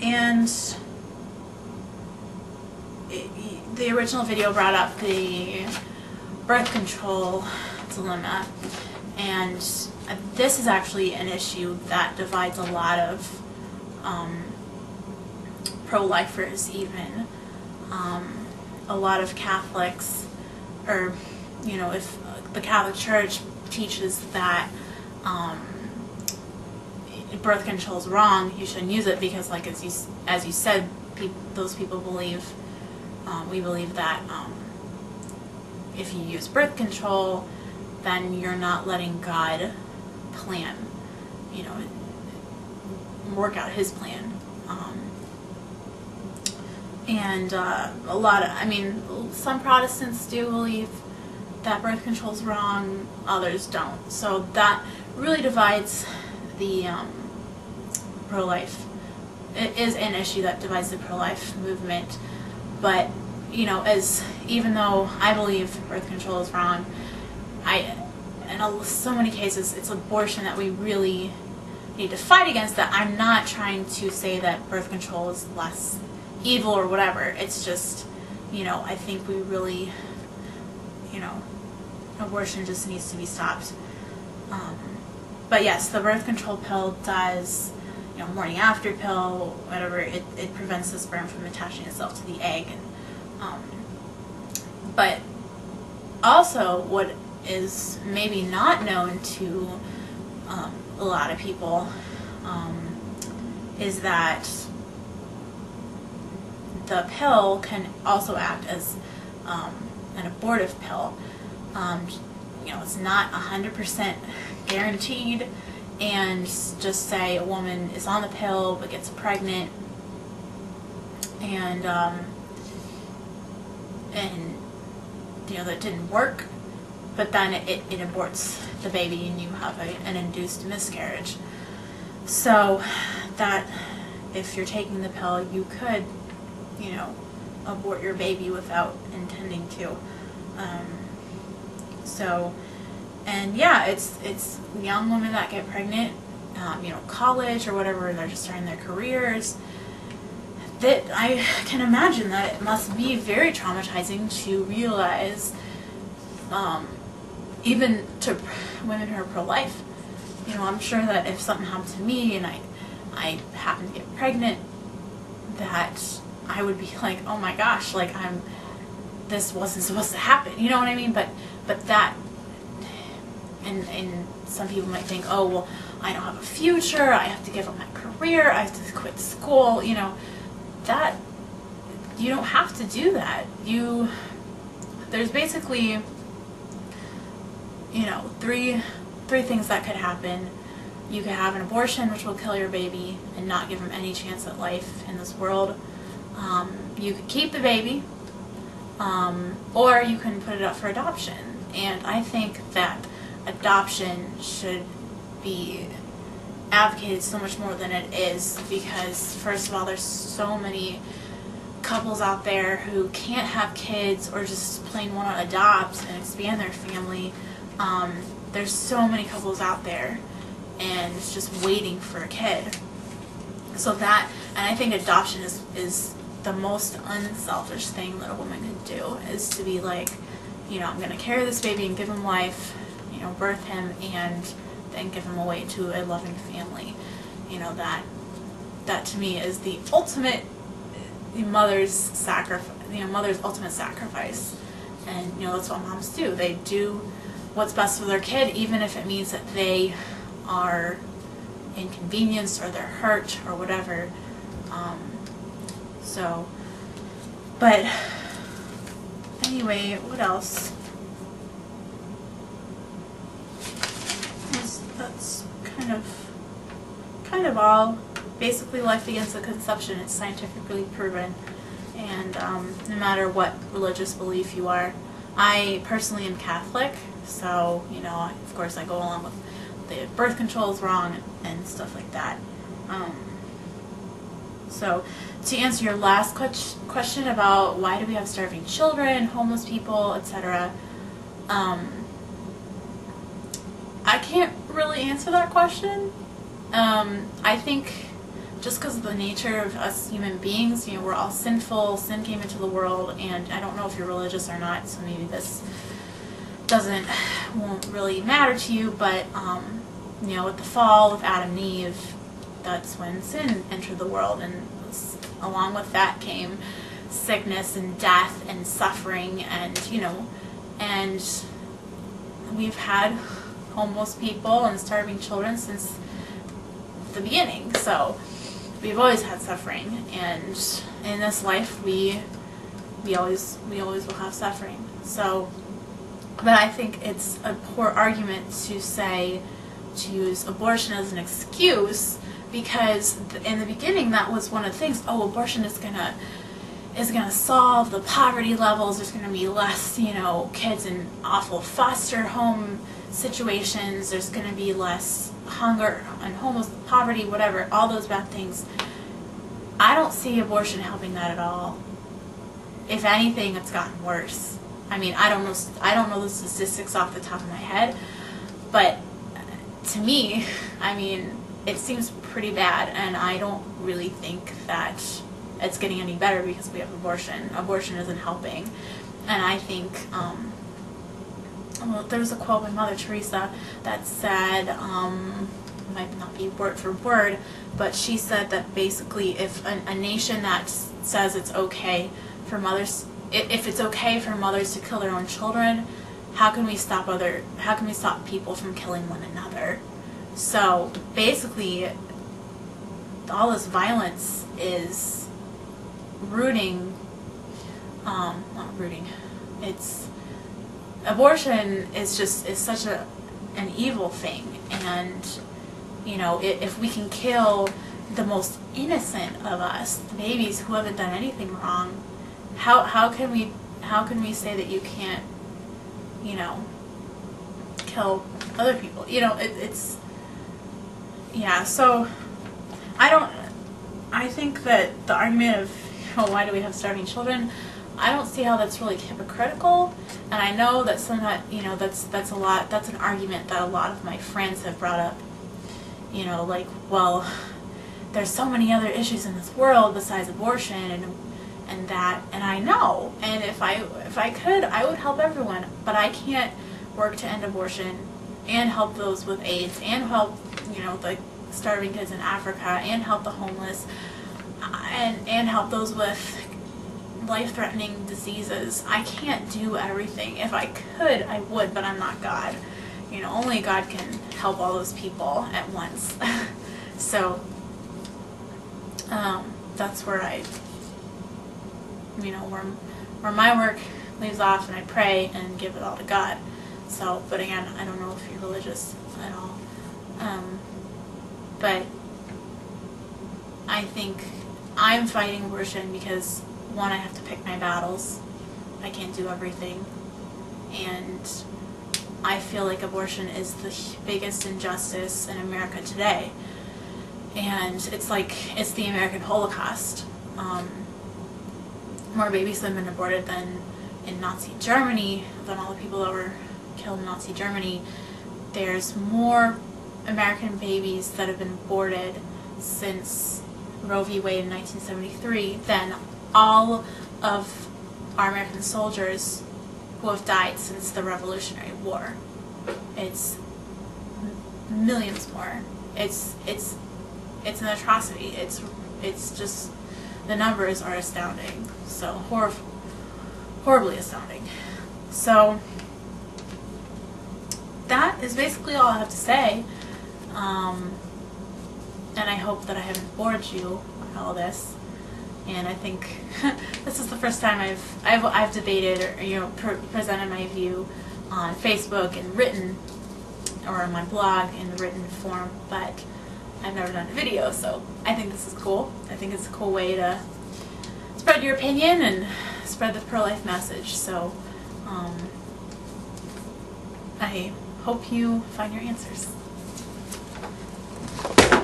And the original video brought up the birth control dilemma, and this is actually an issue that divides a lot of pro-lifers even. A lot of Catholics, or if the Catholic Church teaches that birth control is wrong, you shouldn't use it because, like as you said, those people believe, we believe that if you use birth control, then you're not letting God plan, work out His plan. And a lot of, some Protestants do believe that birth control is wrong, others don't. So that really divides the pro-life. It is an issue that divides the pro-life movement. But, even though I believe birth control is wrong, in so many cases it's abortion that we really need to fight against. That I'm not trying to say that birth control is less evil or whatever. It's just, I think we really, abortion just needs to be stopped. But yes, the birth control pill does, morning after pill, whatever, it prevents the sperm from attaching itself to the egg. But also what is maybe not known to a lot of people is that the pill can also act as an abortive pill. It's not 100% guaranteed, and just say a woman is on the pill but gets pregnant, and that didn't work, but then it aborts the baby and you have an induced miscarriage. So that if you're taking the pill, you could abort your baby without intending to. And yeah, it's young women that get pregnant, college or whatever, and they're just starting their careers. That I can imagine that it must be very traumatizing to realize, even to women who are pro-life. I'm sure that if something happened to me and I happened to get pregnant, that I would be like, oh my gosh, like this wasn't supposed to happen, you know what I mean? But that, and some people might think, oh, well, I don't have a future, I have to give up my career, I have to quit school, that, you don't have to do that. There's basically, three things that could happen. You could have an abortion, which will kill your baby and not give him any chance at life in this world. You could keep the baby, or you can put it up for adoption. And I think that adoption should be advocated so much more than it is, because first of all, there's so many couples out there who can't have kids or just plain want to adopt and expand their family. There's so many couples out there and it's just waiting for a kid. So that, and I think adoption is the most unselfish thing that a woman can do, is to be like, I'm going to carry this baby and give him life, birth him, and then give him away to a loving family. That to me is the ultimate mother's sacrifice, mother's ultimate sacrifice. And that's what moms do. They do what's best for their kid, even if it means that they are inconvenienced or they're hurt or whatever. But anyway, what else? That's kind of all. Basically, life begins at conception. It's scientifically proven, and no matter what religious belief you are. I personally am Catholic, so of course I go along with the birth control is wrong and stuff like that. So to answer your last question about why do we have starving children, homeless people, etc., I can't really answer that question. I think just because of the nature of us human beings, you know, we're all sinful, sin came into the world, and I don't know if you're religious or not, so maybe this won't really matter to you, but, you know, with the fall of Adam and Eve, that's when sin entered the world, and along with that came sickness and death and suffering, and, you know, and we've had homeless people and starving children since the beginning, so we've always had suffering, and in this life we always will have suffering. So, but I think it's a poor argument to use abortion as an excuse, because in the beginning that was one of the things. Oh, abortion is gonna solve the poverty levels. There's gonna be less, you know, kids in awful foster home situations. There's gonna be less hunger and homeless, poverty, whatever, all those bad things. I don't see abortion helping that at all. If anything, it's gotten worse. I mean, I don't know the statistics off the top of my head, but to me, I mean, it seems pretty bad, and I don't really think that it's getting any better because we have abortion. Abortion isn't helping, and I think, well, there was a quote by Mother Teresa that said, might not be word for word, but she said that basically if a nation that says it's okay for mothers, if it's okay for mothers to kill their own children, how can we stop people from killing one another? So basically, all this violence is abortion is such an evil thing, and, you know, if we can kill the most innocent of us, the babies who haven't done anything wrong, how can we say that you can't, you know, kill other people? You know, it's yeah. So I think that the argument of, you know, why do we have starving children, I don't see how that's really hypocritical, and I know that you know, that's an argument that a lot of my friends have brought up, you know, like, well, there's so many other issues in this world besides abortion and that, and I know, and if I could, I would help everyone, but I can't work to end abortion and help those with AIDS and help, you know, the starving kids in Africa and help the homeless and help those with life-threatening diseases. I can't do everything. If I could, I would, but I'm not God. You know, only God can help all those people at once. So, that's where where my work leaves off, and I pray and give it all to God. So, but again, I don't know if you're religious at all. But I think I'm fighting abortion because, one, I have to pick my battles. I can't do everything. And I feel like abortion is the biggest injustice in America today. And it's the American Holocaust. More babies have been aborted than in Nazi Germany, than all the people that were killed in Nazi Germany. There's more American babies that have been aborted since Roe v. Wade in 1973 than all of our American soldiers who have died since the Revolutionary War. It's millions more. It's an atrocity. It's just, the numbers are astounding. So horribly astounding. So that is basically all I have to say. And I hope that I haven't bored you with all this. And I think this is the first time I've debated or presented my view on Facebook and written, or on my blog in written form, but I've never done a video, so I think this is cool. I think it's a cool way to spread your opinion and spread the pro-life message. So I hope you find your answers.